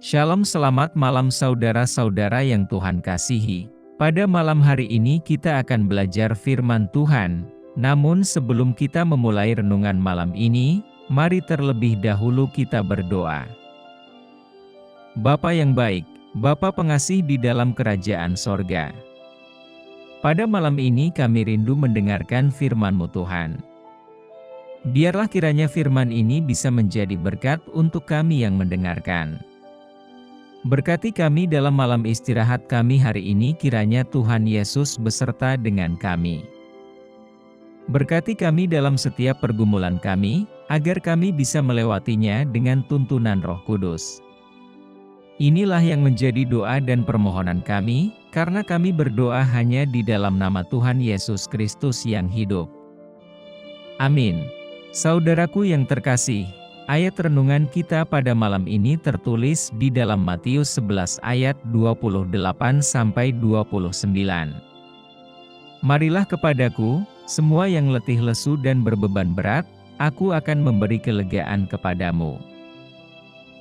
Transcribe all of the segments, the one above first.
Shalom, selamat malam saudara-saudara yang Tuhan kasihi. Pada malam hari ini kita akan belajar firman Tuhan. Namun sebelum kita memulai renungan malam ini, mari terlebih dahulu kita berdoa. Bapa yang baik, Bapa pengasih di dalam kerajaan sorga. Pada malam ini kami rindu mendengarkan firman-Mu Tuhan. Biarlah kiranya firman ini bisa menjadi berkat untuk kami yang mendengarkan. Berkati kami dalam malam istirahat kami hari ini, kiranya Tuhan Yesus beserta dengan kami. Berkati kami dalam setiap pergumulan kami, agar kami bisa melewatinya dengan tuntunan Roh Kudus. Inilah yang menjadi doa dan permohonan kami, karena kami berdoa hanya di dalam nama Tuhan Yesus Kristus yang hidup. Amin. Saudaraku yang terkasih, ayat renungan kita pada malam ini tertulis di dalam Matius 11 ayat 28-29. Marilah kepadaku, semua yang letih lesu dan berbeban berat, aku akan memberi kelegaan kepadamu.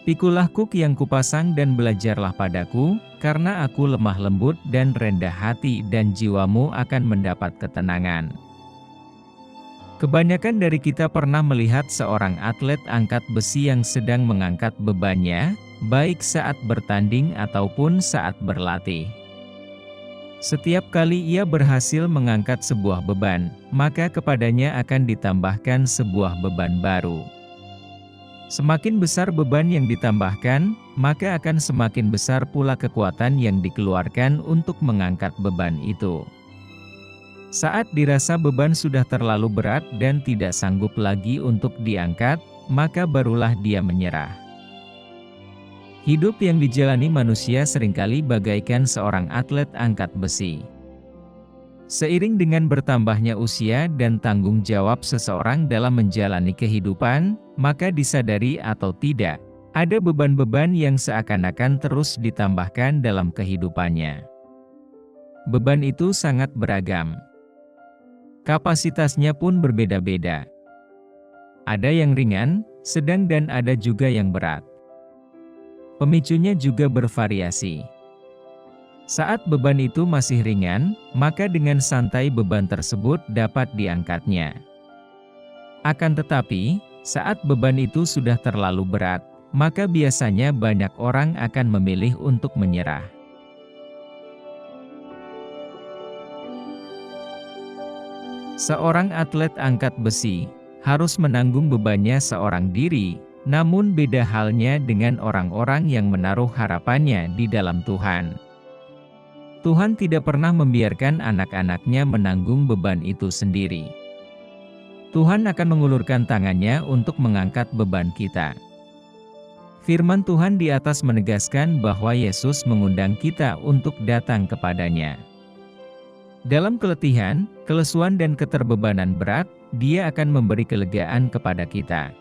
Pikulah kuk yang kupasang dan belajarlah padaku, karena aku lemah lembut dan rendah hati, dan jiwamu akan mendapat ketenangan. Kebanyakan dari kita pernah melihat seorang atlet angkat besi yang sedang mengangkat bebannya, baik saat bertanding ataupun saat berlatih. Setiap kali ia berhasil mengangkat sebuah beban, maka kepadanya akan ditambahkan sebuah beban baru. Semakin besar beban yang ditambahkan, maka akan semakin besar pula kekuatan yang dikeluarkan untuk mengangkat beban itu. Saat dirasa beban sudah terlalu berat dan tidak sanggup lagi untuk diangkat, maka barulah dia menyerah. Hidup yang dijalani manusia seringkali bagaikan seorang atlet angkat besi. Seiring dengan bertambahnya usia dan tanggung jawab seseorang dalam menjalani kehidupan, maka disadari atau tidak, ada beban-beban yang seakan-akan terus ditambahkan dalam kehidupannya. Beban itu sangat beragam. Kapasitasnya pun berbeda-beda. Ada yang ringan, sedang dan ada juga yang berat. Pemicunya juga bervariasi. Saat beban itu masih ringan, maka dengan santai beban tersebut dapat diangkatnya. Akan tetapi, saat beban itu sudah terlalu berat, maka biasanya banyak orang akan memilih untuk menyerah. Seorang atlet angkat besi harus menanggung bebannya seorang diri, namun beda halnya dengan orang-orang yang menaruh harapannya di dalam Tuhan. Tuhan tidak pernah membiarkan anak-anaknya menanggung beban itu sendiri. Tuhan akan mengulurkan tangannya untuk mengangkat beban kita. Firman Tuhan di atas menegaskan bahwa Yesus mengundang kita untuk datang kepadanya. Dalam keletihan, kelesuan dan keterbebanan berat, Dia akan memberi kelegaan kepada kita.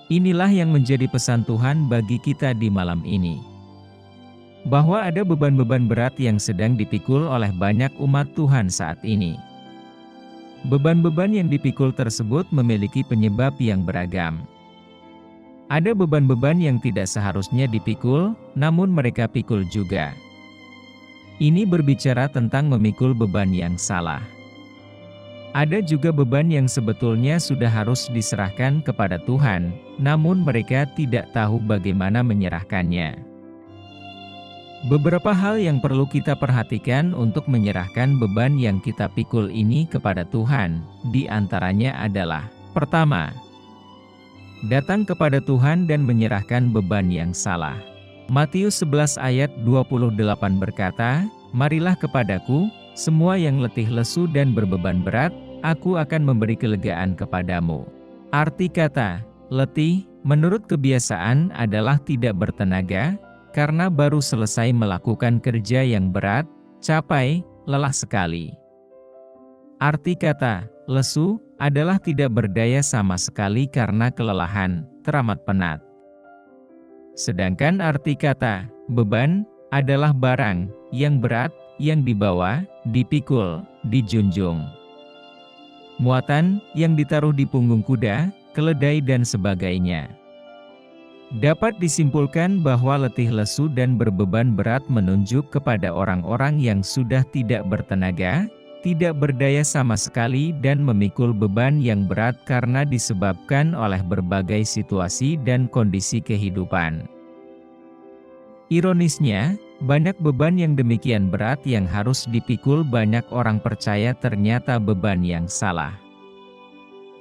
Inilah yang menjadi pesan Tuhan bagi kita di malam ini. Bahwa ada beban-beban berat yang sedang dipikul oleh banyak umat Tuhan saat ini. Beban-beban yang dipikul tersebut memiliki penyebab yang beragam. Ada beban-beban yang tidak seharusnya dipikul, namun mereka pikul juga. Ini berbicara tentang memikul beban yang salah. Ada juga beban yang sebetulnya sudah harus diserahkan kepada Tuhan, namun mereka tidak tahu bagaimana menyerahkannya. Beberapa hal yang perlu kita perhatikan untuk menyerahkan beban yang kita pikul ini kepada Tuhan, di antaranya adalah: pertama, datang kepada Tuhan dan menyerahkan beban yang salah. Matius 11 ayat 28 berkata, "Marilah kepadaku, semua yang letih lesu dan berbeban berat, aku akan memberi kelegaan kepadamu." Arti kata letih, menurut kebiasaan adalah tidak bertenaga, karena baru selesai melakukan kerja yang berat, capek, lelah sekali. Arti kata lesu adalah tidak berdaya sama sekali karena kelelahan, teramat penat. Sedangkan arti kata beban adalah barang yang berat, yang dibawa, dipikul, dijunjung. Muatan yang ditaruh di punggung kuda, keledai dan sebagainya. Dapat disimpulkan bahwa letih lesu dan berbeban berat menunjuk kepada orang-orang yang sudah tidak bertenaga, tidak berdaya sama sekali dan memikul beban yang berat karena disebabkan oleh berbagai situasi dan kondisi kehidupan. Ironisnya, banyak beban yang demikian berat yang harus dipikul banyak orang percaya ternyata beban yang salah.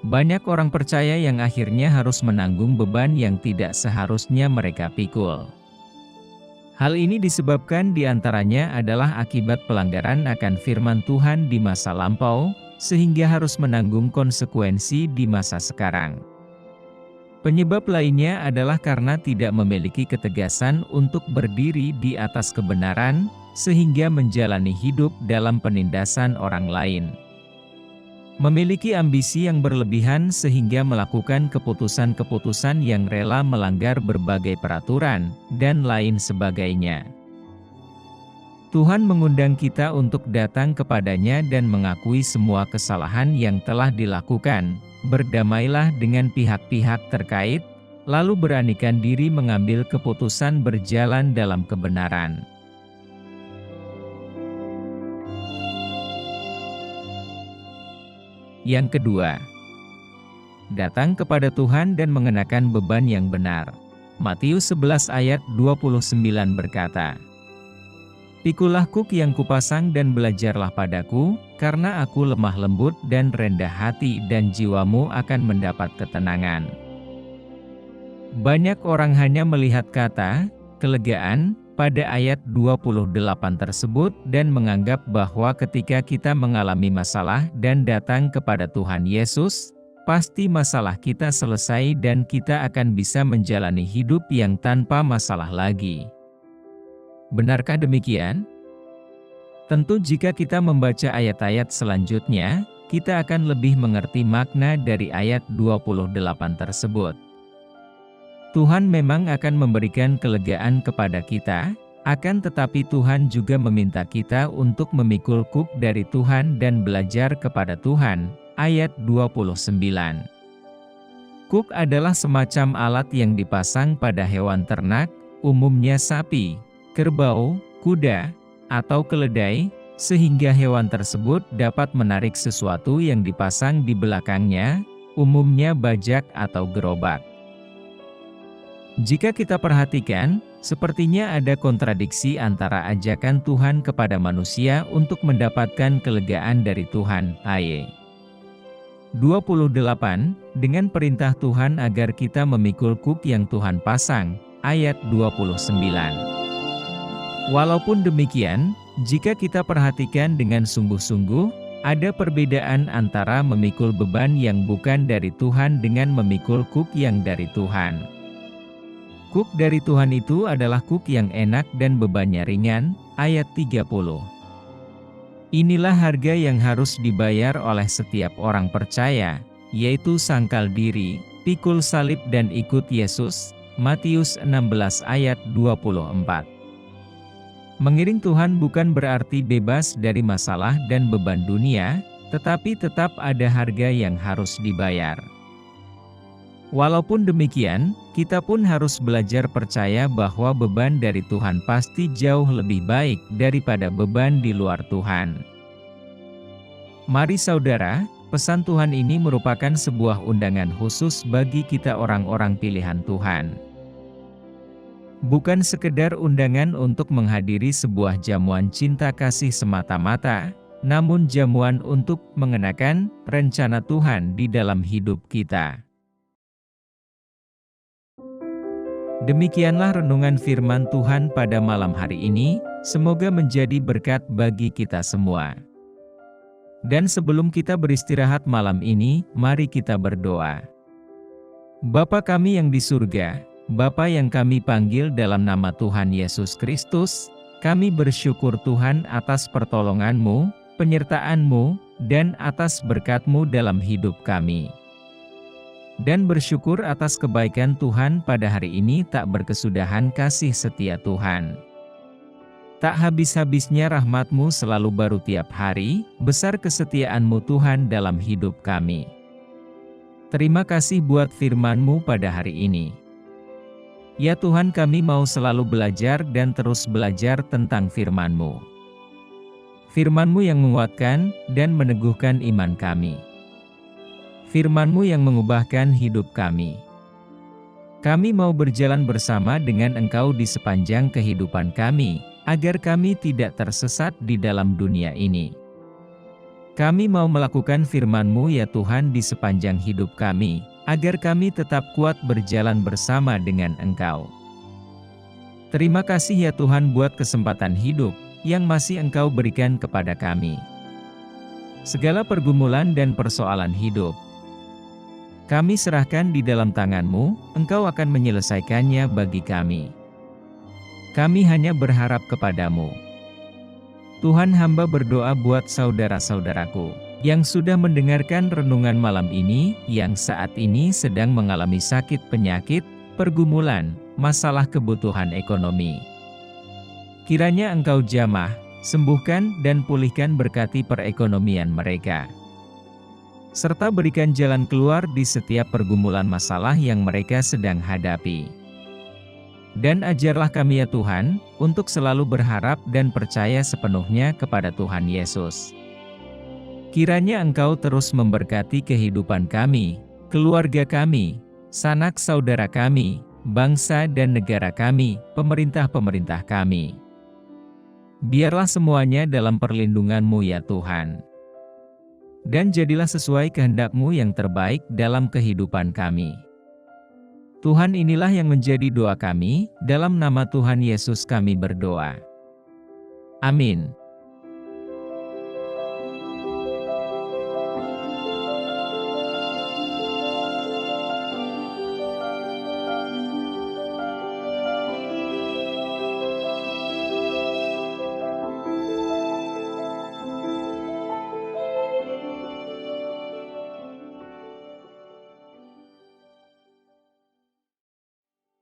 Banyak orang percaya yang akhirnya harus menanggung beban yang tidak seharusnya mereka pikul. Hal ini disebabkan diantaranya adalah akibat pelanggaran akan firman Tuhan di masa lampau, sehingga harus menanggung konsekuensi di masa sekarang. Penyebab lainnya adalah karena tidak memiliki ketegasan untuk berdiri di atas kebenaran, sehingga menjalani hidup dalam penindasan orang lain. Memiliki ambisi yang berlebihan sehingga melakukan keputusan-keputusan yang rela melanggar berbagai peraturan, dan lain sebagainya. Tuhan mengundang kita untuk datang kepadanya dan mengakui semua kesalahan yang telah dilakukan, berdamailah dengan pihak-pihak terkait, lalu beranikan diri mengambil keputusan berjalan dalam kebenaran. Yang kedua, datang kepada Tuhan dan mengenakan beban yang benar. Matius 11 ayat 29 berkata, "Pikulah kuk yang kupasang dan belajarlah padaku, karena aku lemah lembut dan rendah hati dan jiwamu akan mendapat ketenangan." Banyak orang hanya melihat kata kelegaan pada ayat 28 tersebut dan menganggap bahwa ketika kita mengalami masalah dan datang kepada Tuhan Yesus, pasti masalah kita selesai dan kita akan bisa menjalani hidup yang tanpa masalah lagi. Benarkah demikian? Tentu jika kita membaca ayat-ayat selanjutnya, kita akan lebih mengerti makna dari ayat 28 tersebut. Tuhan memang akan memberikan kelegaan kepada kita, akan tetapi Tuhan juga meminta kita untuk memikul kuk dari Tuhan dan belajar kepada Tuhan. Ayat 29. Kuk adalah semacam alat yang dipasang pada hewan ternak, umumnya sapi, kerbau, kuda, atau keledai, sehingga hewan tersebut dapat menarik sesuatu yang dipasang di belakangnya, umumnya bajak atau gerobak. Jika kita perhatikan, sepertinya ada kontradiksi antara ajakan Tuhan kepada manusia untuk mendapatkan kelegaan dari Tuhan, ayat 28, dengan perintah Tuhan agar kita memikul kuk yang Tuhan pasang, ayat 29. Walaupun demikian, jika kita perhatikan dengan sungguh-sungguh, ada perbedaan antara memikul beban yang bukan dari Tuhan dengan memikul kuk yang dari Tuhan. Kuk dari Tuhan itu adalah kuk yang enak dan bebannya ringan, ayat 30. Inilah harga yang harus dibayar oleh setiap orang percaya, yaitu sangkal diri, pikul salib dan ikut Yesus, Matius 16 ayat 24. Mengiring Tuhan bukan berarti bebas dari masalah dan beban dunia, tetapi tetap ada harga yang harus dibayar. Walaupun demikian, kita pun harus belajar percaya bahwa beban dari Tuhan pasti jauh lebih baik daripada beban di luar Tuhan. Mari saudara, pesan Tuhan ini merupakan sebuah undangan khusus bagi kita orang-orang pilihan Tuhan. Bukan sekedar undangan untuk menghadiri sebuah jamuan cinta kasih semata-mata, namun jamuan untuk mengenakan rencana Tuhan di dalam hidup kita. Demikianlah renungan firman Tuhan pada malam hari ini, semoga menjadi berkat bagi kita semua. Dan sebelum kita beristirahat malam ini, mari kita berdoa. Bapa kami yang di surga, Bapa yang kami panggil dalam nama Tuhan Yesus Kristus, kami bersyukur Tuhan atas pertolongan-Mu, penyertaan-Mu, dan atas berkat-Mu dalam hidup kami. Dan bersyukur atas kebaikan Tuhan pada hari ini tak berkesudahan kasih setia Tuhan. Tak habis-habisnya rahmat-Mu selalu baru tiap hari, besar kesetiaan-Mu Tuhan dalam hidup kami. Terima kasih buat firman-Mu pada hari ini. Ya Tuhan, kami mau selalu belajar dan terus belajar tentang firman-Mu. Firman-Mu yang menguatkan dan meneguhkan iman kami. Firman-Mu yang mengubahkan hidup kami. Kami mau berjalan bersama dengan Engkau di sepanjang kehidupan kami, agar kami tidak tersesat di dalam dunia ini. Kami mau melakukan firman-Mu ya Tuhan di sepanjang hidup kami, agar kami tetap kuat berjalan bersama dengan Engkau. Terima kasih ya Tuhan buat kesempatan hidup yang masih Engkau berikan kepada kami. Segala pergumulan dan persoalan hidup, kami serahkan di dalam tangan-Mu, Engkau akan menyelesaikannya bagi kami. Kami hanya berharap kepadamu. Tuhan, hamba berdoa buat saudara-saudaraku yang sudah mendengarkan renungan malam ini, yang saat ini sedang mengalami sakit penyakit, pergumulan, masalah kebutuhan ekonomi. Kiranya Engkau jamah, sembuhkan dan pulihkan, berkati perekonomian mereka. Serta berikan jalan keluar di setiap pergumulan masalah yang mereka sedang hadapi. Dan ajarlah kami ya Tuhan, untuk selalu berharap dan percaya sepenuhnya kepada Tuhan Yesus. Kiranya Engkau terus memberkati kehidupan kami, keluarga kami, sanak saudara kami, bangsa dan negara kami, pemerintah-pemerintah kami. Biarlah semuanya dalam perlindungan-Mu ya Tuhan. Dan jadilah sesuai kehendak-Mu yang terbaik dalam kehidupan kami. Tuhan, inilah yang menjadi doa kami, dalam nama Tuhan Yesus kami berdoa. Amin.